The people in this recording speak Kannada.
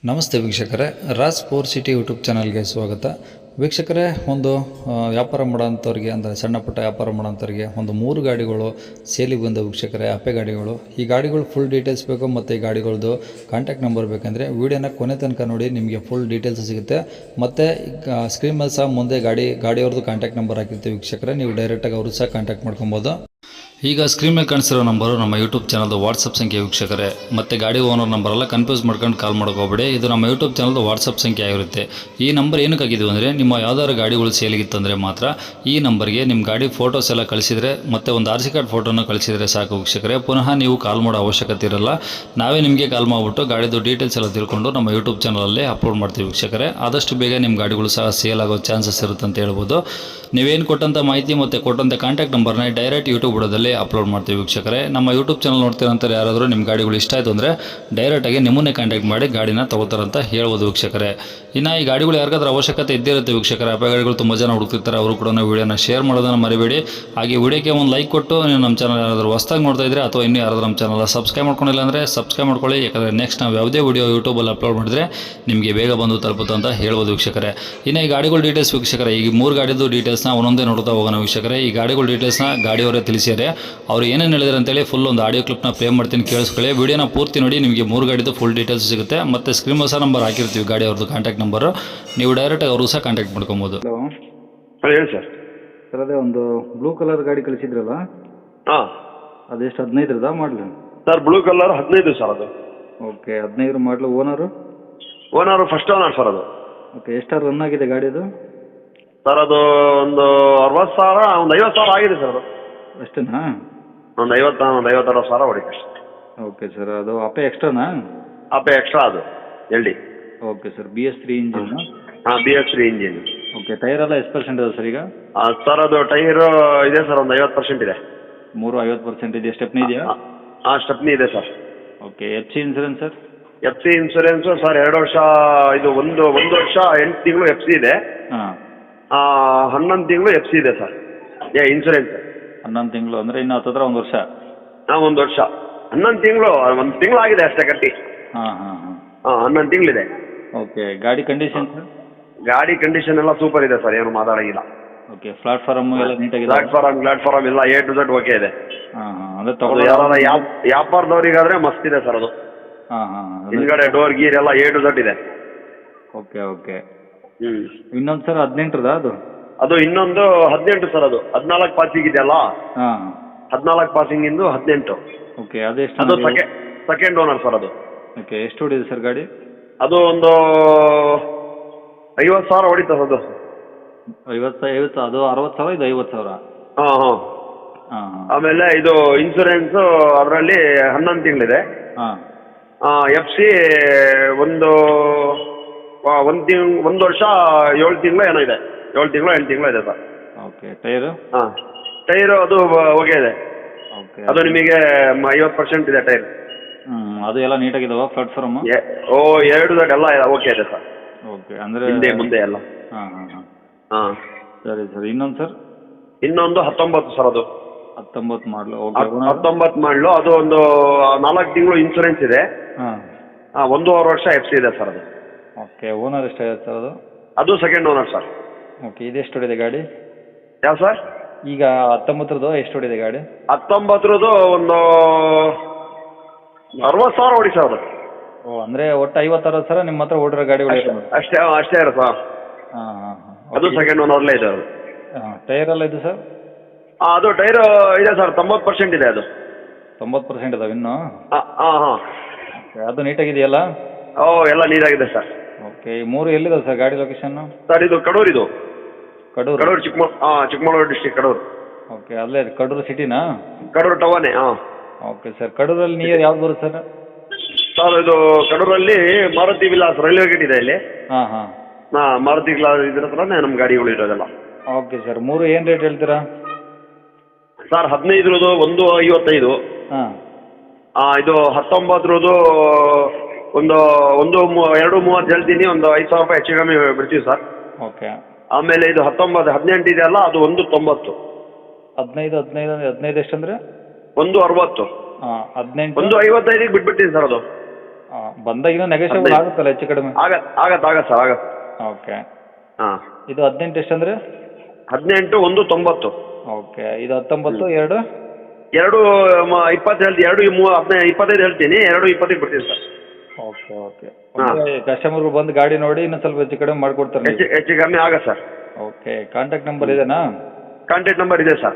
ನಮಸ್ತೆ ವೀಕ್ಷಕರೇ, ರಾಜ್ ಫೋರ್ ಸಿಟಿ ಯೂಟ್ಯೂಬ್ ಚಾನಲ್ಗೆ ಸ್ವಾಗತ. ವೀಕ್ಷಕರೇ, ಒಂದು ವ್ಯಾಪಾರ ಮಾಡೋಂಥವ್ರಿಗೆ ಅಂದರೆ ಸಣ್ಣ ಪುಟ್ಟ ವ್ಯಾಪಾರ ಮಾಡೋಂಥವ್ರಿಗೆ ಒಂದು 3 ಗಾಡಿಗಳು ಸೇಲಿಗೆ ಬಂದ ವೀಕ್ಷಕರೇ, ಅಪ್ಪೆ ಗಾಡಿಗಳು. ಈ ಗಾಡಿಗಳು ಫುಲ್ ಡೀಟೇಲ್ಸ್ ಬೇಕು ಮತ್ತು ಈ ಗಾಡಿಗಳದ್ದು ಕಾಂಟ್ಯಾಕ್ಟ್ ನಂಬರ್ ಬೇಕಂದರೆ ವೀಡಿಯೋನ ಕೊನೆ ತನಕ ನೋಡಿ, ನಿಮಗೆ ಫುಲ್ ಡೀಟೇಲ್ಸ್ ಸಿಗುತ್ತೆ. ಮತ್ತು ಸ್ಕ್ರೀನ್ ಮೇಲೆ ಸಹ ಮುಂದೆ ಗಾಡಿಯವ್ರದ್ದು ಕಾಂಟ್ಯಾಕ್ಟ್ ನಂಬರ್ ಹಾಕಿರ್ತೀವಿ ವೀಕ್ಷಕರೇ, ನೀವು ಡೈರೆಕ್ಟಾಗಿ ಅವರು ಸಹ ಕಾಂಟ್ಯಾಕ್ಟ್ ಮಾಡ್ಕೊಬೋದು. ಈಗ ಸ್ಕ್ರೀನ್ ಮೇಲೆ ಕಾಣಿಸಿರೋ ನಂಬರು ನಮ್ಮ ಯೂಟ್ಯೂಬ್ ಚಾನಲ್ದು ವಾಟ್ಸಪ್ ಸಂಖ್ಯೆ ವೀಕ್ಷಕರೇ. ಮತ್ತು ಗಾಡಿ ಓನರ್ ನಂಬರೆಲ್ಲ ಕನ್ಫ್ಯೂಸ್ ಮಾಡ್ಕೊಂಡು ಕಾಲ್ ಮಾಡ್ಕೋಬೇಡಿ, ಇದು ನಮ್ಮ ಯೂಟ್ಯೂಬ್ ಚಾನಲ್ದು ವಾಟ್ಸಪ್ ಸಂಖ್ಯೆ ಆಗಿರುತ್ತೆ. ಈ ನಂಬರ್ ಏನಕ್ಕಾಗಿದ್ದೀವಿ ಅಂದರೆ, ನಿಮ್ಮ ಯಾವ್ದಾದ್ರು ಗಾಡಿಗಳು ಸೇಲಿಗಿತ್ತಂದರೆ ಮಾತ್ರ ಈ ನಂಬರ್ಗೆ ನಿಮ್ಮ ಗಾಡಿ ಫೋಟೋಸ್ ಎಲ್ಲ ಕಳಿಸಿದರೆ ಮತ್ತು ಒಂದು RC ಕಾರ್ಡ್ ಫೋಟೋನ ಕಳಿಸಿದರೆ ಸಾಕು ವೀಕ್ಷಕರೇ. ಪುನಃ ನೀವು ಕಾಲ್ ಮಾಡೋ ಅವಶ್ಯಕತೆ ಇರಲ್ಲ, ನಾವೇ ನಿಮಗೆ ಕಾಲ್ ಮಾಡಿಬಿಟ್ಟು ಗಾಡಿದು ಡೀಟೇಲ್ಸ್ ಎಲ್ಲ ತಿಳ್ಕೊಂಡು ನಮ್ಮ ಯೂಟ್ಯೂಬ್ ಚಾನಲಲ್ಲಿ ಅಪ್ಲೋಡ್ ಮಾಡ್ತೀವಿ ವೀಕ್ಷಕರೇ. ಆದಷ್ಟು ಬೇಗ ನಿಮ್ಮ ಗಾಡಿಗಳು ಸಹ ಸೇಲ್ ಆಗೋ ಚಾನ್ಸಸ್ ಇರುತ್ತೆ ಅಂತ ಹೇಳ್ಬೋದು. ನೀವೇನು ಕೊಟ್ಟಂಥ ಮಾಹಿತಿ ಮತ್ತು ಕೊಟ್ಟಂಥ ಕಾಂಟ್ಯಾಕ್ಟ್ ನಂಬರ್ನ ಡೈರೆಕ್ಟ್ ಯೂಟ್ಯೂಬ್ ಬುಡದಲ್ಲಿ ಅಪ್ಲೋಡ್ ಮಾಡ್ತೀವಿ ವೀಕ್ಷಕರೇ. ನಮ್ಮ ಯೂಟ್ಯೂಬ್ ಚಾನಲ್ ನೋಡ್ತೀರಂತಾರೆ ಯಾರಾದರೂ ನಿಮ್ಮ ಗಾಡಿಗಳು ಇಷ್ಟ ಆಯಿತು ಅಂದರೆ ಡೈರೆಕ್ಟಾಗಿ ನಿಮ್ಮನ್ನೇ ಕಾಂಟ್ಯಾಕ್ಟ್ ಮಾಡಿ ಗಾಡಿನ ತಗೋತಾರಂತ ಹೇಳ್ಬೋದು ವೀಕ್ಷಕರೇ. ಇನ್ನು ಈ ಗಾಡಿಗಳು ಯಾರಿಗಾದ್ರೂ ಅವಶ್ಯಕತೆ ಇದ್ದಿರುತ್ತೆ ವೀಕ್ಷಕರೇ, ಅಪ್ಪ ಗಾಡಿಗಳು ತುಂಬ ಜನ ಹುಡುಕ್ತಿರ್ತಾರೆ, ಅವರು ಕೂಡ ವೀಡಿಯೋನ ಶೇರ್ ಮಾಡೋದನ್ನು ಮರಿಬೇಡಿ. ಹಾಗೆ ವಿಡಿಯೋಕ್ಕೆ ಒಂದು ಲೈಕ್ ಕೊಟ್ಟು ನೀವು ನಮ್ಮ ಚಾನಲ್ ಯಾರಾದರೂ ಹೊಸ್ದಾಗಿ ನೋಡ್ತಾ ಇದ್ದರೆ ಅಥವಾ ಇನ್ನೂ ಯಾರಾದರೂ ನಮ್ಮ ಚಾನಲ್ ಸಬ್ಸ್ಕ್ರೈಬ್ ಮಾಡ್ಕೊಂಡಿಲ್ಲ ಅಂದರೆ ಸಬ್ಸ್ಕ್ರೈಬ್ ಮಾಡ್ಕೊಳ್ಳಿ. ಯಾಕಂದರೆ ನೆಕ್ಸ್ಟ್ ನಾವು ಯಾವುದೇ ವಿಡಿಯೋ ಯೂಟ್ಯೂಬಲ್ಲಿ ಅಪ್ಲೋಡ್ ಮಾಡಿದರೆ ನಿಮಗೆ ಬೇಗ ಬಂದು ತಲುಪುತ್ತೆ ಅಂತ ಹೇಳ್ಬೋದು ವೀಕ್ಷಕರೇ. ಇನ್ನು ಈ ಗಾಡಿಗಳ ಡೀಟೇಲ್ಸ್ ವೀಕ್ಷಕರೇ, ಈ 3 ಗಾಡಿದು ಡೀಟೇಲ್ಸ್ನ ಒಂದೊಂದೇ ನೋಡ್ತಾ ಹೋಗೋಣ ವೀಕ್ಷಕರೇ. ಈ ಗಾಡಿಗಳ ಡೀಟೇಲ್ಸ್ನ ಗಾಡಿಯವರೇ ತಿಳಿಸಿದ್ದಾರೆ, ಅವರು ಏನೇನು ಹೇಳಿದ್ರು ಅಂತೇಳಿ ಫುಲ್ ಒಂದು ಆಡಿಯೋ ಕ್ಲಿಪ್ನ ಪ್ಲೇ ಮಾಡ್ತೀನಿ, ಕೇಳಿಸ್ಕೊಳ್ಳಿ. ವಿಡಿಯೋನ ಪೂರ್ತಿ ನೋಡಿ, ನಿಮಗೆ 3 ಗಾಡಿದು ಫುಲ್ ಡೀಟೇಲ್ಸ್ ಸಿಗುತ್ತೆ. ಮತ್ತು ಸ್ಕ್ರೀನ್ ಸಹ ನಂಬರ್ ಹಾಕಿರ್ತೀವಿ ಗಾಡಿ ಅವ್ರದ್ದು ಕಾಂಟ್ಯಾಕ್ಟ್ ನಂಬರು, ನೀವು ಡೈರೆಕ್ಟಾಗಿ ಅವರು ಸಹ ಕಾಂಟ್ಯಾಕ್ಟ್ ಮಾಡ್ಕೊಬೋದು. ಹಲೋ ಹೇಳಿ ಸರ್. ಸರ್, ಅದೇ ಒಂದು ಬ್ಲೂ ಕಲರ್ ಗಾಡಿ ಕಳಿಸಿದ್ರಲ್ಲ, ಹಾಂ ಅದೆಷ್ಟು 15ರದ ಮಾಡಲು? ಸರ್, ಬ್ಲೂ ಕಲರ್ 15 ಸರ್ ಅದು. ಓಕೆ, 15 ಮಾಡಲು. Owner? Owner first owner sir ಅದು. ಓಕೆ, ಎಷ್ಟು ರನ್ ಆಗಿದೆ ಗಾಡಿ ಅದು? ಸರ್ ಅದು ಒಂದು 60,000 ಒಂದು 50,000 ಆಗಿದೆ ಸರ್ ಅದು. ಅಷ್ಟೇನಾ? ಒಂದು 50-60,000 ಹೊಡಿತೆ. ಓಕೆ ಸರ್, ಅದು ಅಪೆ ಎಕ್ಸ್ಟ್ರಾನಾ? ಅಪ್ಪೆ ಎಕ್ಸ್ಟ್ರಾ ಅದು LD. Okay sir, BS3 engine? ಹಾಂ, BS3 ಇಂಜಿನ್. ಓಕೆ, ಟೈರ್ ಎಲ್ಲ ಎಷ್ಟು ಪರ್ಸೆಂಟ್ ಇದೆ ಸರ್ ಈಗ? ಸರ್ ಅದು ಟೈರು ಇದೆ ಸರ್, ಒಂದು 50% ಇದೆ. 50% ಇದೆ. ಸ್ಟೆಪ್ನಿ ಇದೆಯಾ? ಹಾಂ, ಸ್ಟೆಪ್ನಿ ಇದೆ sir. Okay, FC insurance sir? FC insurance sir 2 ವರ್ಷ, ಇದು ಒಂದು ವರ್ಷ 8 ತಿಂಗಳು FC ಇದೆ. ಹಾಂ, 11 ತಿಂಗಳು FC ಇದೆ ಸರ್ ಇನ್ಸೂರೆನ್ಸ್. 11 ತಿಂಗಳು ಅಂದರೆ ಇನ್ನು ಹತ್ತತ್ರ 1 ವರ್ಷ? ಹಾಂ, 1 ವರ್ಷ. 11 ತಿಂಗಳು, 1 ತಿಂಗಳು ಆಗಿದೆ ಅಷ್ಟೇ ಕಟ್ಟಿ. ಹಾಂ ಹಾಂ ಹಾಂ. 11 ತಿಂಗಳಿದೆ. ಓಕೆ, ಗಾಡಿ ಕಂಡೀಷನ್ ಸರ್? ಗಾಡಿ ಕಂಡೀಷನ್ ಎಲ್ಲ ಸೂಪರ್ ಇದೆ ಸರ್, ಏನು ಮಾತಾಡೋಂಗಿಲ್ಲ. ಓಕೆ, ಪ್ಲಾಟ್ಫಾರ್ಮ್ ಎಲ್ಲ ನೀಟಾಗಿದೆ? ಪ್ಲಾಟ್ಫಾರ್ಮ್ ಎಲ್ಲ A to Z ಓಕೆ ಇದೆ. ಹಾಂ ಹಾಂ, ಅಂದರೆ ಅದು ತಗೊಳ್ಳೋ ಯಾರು ವ್ಯಾಪಾರದವ್ರಿಗಾದ್ರೆ ಮಸ್ತ್ ಇದೆ ಸರ್ ಅದು. ಹಾಂ ಹಾಂ ಹಾಂ. ಹಿಂದ್ಗಡೆ ಡೋರ್ ಗೀರ್ ಎಲ್ಲ A to Z ಇದೆ. Okay okay. ಹ್ಞೂ. ಇನ್ನೊಂದು ಸರ್ 18ರದ ಅದು? ಅದು ಇನ್ನೊಂದು 18 ಸರ್, ಅದು 14 ಪಾಸಿಂಗ್ ಇದೆಯಲ್ಲ, ಹಾಂ 14 ಪಾಸಿಂಗ್ ಇಂದು 18. ಓಕೆ, ಅದೆಷ್ಟು? ಅದು ಸೆಕೆಂಡ್ ಓನರ್ ಸರ್ ಅದು. ಓಕೆ, ಎಷ್ಟು ಹೊಡಿದೆ ಸರ್ ಗಾಡಿ? ಅದು ಒಂದು 50,000 ಹೊಡಿತ ಸರ್ ಅದು. 50 ಅದು 60,000, ಇದು 50,000? ಹಾಂ ಹಾಂ. ಹಾಂ ಹಾಂ. ಆಮೇಲೆ ಇದು ಇನ್ಸೂರೆನ್ಸು ಅದರಲ್ಲಿ 11 ತಿಂಗಳಿದೆ. ಹಾಂ. FC ಒಂದು 1 ವರ್ಷ 7 ತಿಂಗಳು ಏನೋ ಇದೆ, 7 ತಿಂಗಳು 8 ತಿಂಗಳು ಇದೆ ಸರ್. Okay, tyre? ಹಾಂ, ಟೈರು ಅದು ಓಕೆ ಇದೆ. ಓಕೆ, ಅದು ನಿಮಗೆ 50% ಇದೆ ಟೈರ್. ಅದು ಎಲ್ಲ ನೀಟಾಗಿದಾವ ಪ್ಲಾಟ್ಫಾರ್ಮು? A to Z ಎಲ್ಲ ಓಕೆ ಇದೆ ಸರ್. ಓಕೆ, ಅಂದರೆ ಹಿಂದೆ ಮುಂದೆ ಎಲ್ಲ. ಹಾಂ ಹಾಂ ಹಾಂ. ಹಾಂ, ಸರಿ ಸರ್. ಇನ್ನೊಂದು ಸರ್? ಇನ್ನೊಂದು 19 ಸರ್ ಅದು. 19 ಮಾಡಲು. ಓಕೆ, 19 ಮಾಡಲು. ಅದು ಒಂದು 4 ತಿಂಗಳು ಇನ್ಸೂರೆನ್ಸ್ ಇದೆ. ಹಾಂ. 1.5 ವರ್ಷ FC ಇದೆ ಸರ್ ಅದು. ಓಕೆ, ಓನರ್ ಎಷ್ಟಾಗಿದೆ ಸರ್ ಅದು? ಅದು ಸೆಕೆಂಡ್ ಓನರ್ ಸರ್. ಓಕೆ, ಇದೆಷ್ಟು ಹೊಡಿದೆ ಗಾಡಿ? ಯಾವ ಸರ್? ಈಗ 19ರದ್ದು ಎಷ್ಟು ಹೊಡಿದೆ ಗಾಡಿ? 19ರದ್ದು ಒಂದು 60,000 ಹೊಡಿ ಸರ್ ಅದು. ಓ, ಅಂದರೆ ಒಟ್ಟು 50,000 ಸರ್ ನಿಮ್ಮ ಹತ್ರ ಓಡಿರೋ ಗಾಡಿಗಳು? ಅಷ್ಟೇ ಇರೋ ಸರ್. ಹಾಂ ಹಾಂ ಹಾಂ. ಅದು ಸೆಕೆಂಡ್ ಓನರ್ಲೇ ಇದೆ ಅದು. ಹಾಂ, ಟೈರ್ ಎಲ್ಲ ಇದೆ ಸರ್? ಅದು ಟೈರು ಇದೆ ಸರ್, 90% ಇದೆ ಅದು. 90% ಇದಾವೆ ಇನ್ನೂ? ಹಾಂ ಹಾಂ ಹಾಂ. ಓಕೆ, ಅದು ನೀಟಾಗಿದೆಯಲ್ಲ? ಎಲ್ಲ ನೀಟಾಗಿದೆ ಸರ್. ಓಕೆ, ಈ 3 ಎಲ್ಲಿದೆ ಸರ್ ಗಾಡಿ ಲೊಕೇಶನ್ನು? ಸರ್ ಇದು ಕಡೂರು. ಇದು ಕಡೂರು? ಚಿಕ್ಕಮಗಳೂರು ಡಿಸ್ಟ್ರಿಕ್ಟ್ ಕಡೂರು. ಓಕೆ, ಅಲ್ಲೇ ಕಡೂರು ಸಿಟಿನಾ? ಕಡೂರು ಟೌನೇ. ಹಾಂ. ಓಕೆ ಸರ್, ಕಡೂರಲ್ಲಿ ನಿಯರ್ ಯಾವ್ದು ಬರುತ್ತೆ ಸರ್? ಸರ್ ಇದು ಕಡೂರಲ್ಲಿ ಮಾರುತಿ ವಿಲಾಸ್ ರೈಲ್ವೆ ಗೇಟ್ ಇದೆ ಇಲ್ಲಿ. ಹಾಂ ಹಾಂ. ಮಾರುತಿ ವಿಲಾಸ್ ಇದ್ರ ಹತ್ರನೇ ನಮ್ಮ ಗಾಡಿಗಳು ಇರೋದೆಲ್ಲ. ಓಕೆ ಸರ್, 3 ಏನು ರೇಟ್ ಹೇಳ್ತೀರಾ? ಸರ್ 15ರದ್ದು 1.55. ಹಾಂ. ಇದು 19ರದ್ದು ಒಂದು 2.30 ಹೇಳ್ತೀನಿ, ಒಂದು 5,000 ರೂಪಾಯಿ ಹೆಚ್ಚು ಕಮ್ಮಿ ಬಿಡ್ತೀವಿ ಸರ್. ಓಕೆ. ಆಮೇಲೆ ಇದು 18 ಇದೆಯಲ್ಲ, ಅದು 1.90. 15 ಎಷ್ಟು ಅಂದರೆ? 1.60. ಹಾಂ, 18. 1.55ಗೆ ಬಿಟ್ಬಿಡ್ತೀನಿ ಸರ್ ಅದು. ಬಂದಾಗಿನ ನೆಗೋಷಿಯಬಲ್ ಆಗುತ್ತಲ್ಲ ಹೆಚ್ಚು ಕಡಿಮೆ? ಆಗತ್ತೆ ಸರ್ ಆಗತ್ತೆ. ಓಕೆ. ಹಾಂ. ಇದು 18 ಎಷ್ಟು ಅಂದರೆ? 18 1 90. ಓಕೆ. ಇದು 19 2 20 ಹೇಳ್ತೀನಿ, 25 ಹೇಳ್ತೀನಿ, 20 ಬಿಡ್ತೀನಿ ಸರ್. Okay okay. ಕಸ್ಟಮರ್ಗಳು ಬಂದು ಗಾಡಿ ನೋಡಿ ಇನ್ನೂ ಸ್ವಲ್ಪ ಹೆಚ್ಚು ಕಡಿಮೆ ಮಾಡಿಕೊಡ್ತಾರೆ. ಹೆಚ್ಚು ಕಮ್ಮಿ ಆಗತ್ತೆ ಸರ್. ಓಕೆ. ಕಾಂಟ್ಯಾಕ್ಟ್ ನಂಬರ್ ಇದೆನಾ? ಕಾಂಟ್ಯಾಕ್ಟ್ ನಂಬರ್ ಇದೆ ಸರ್.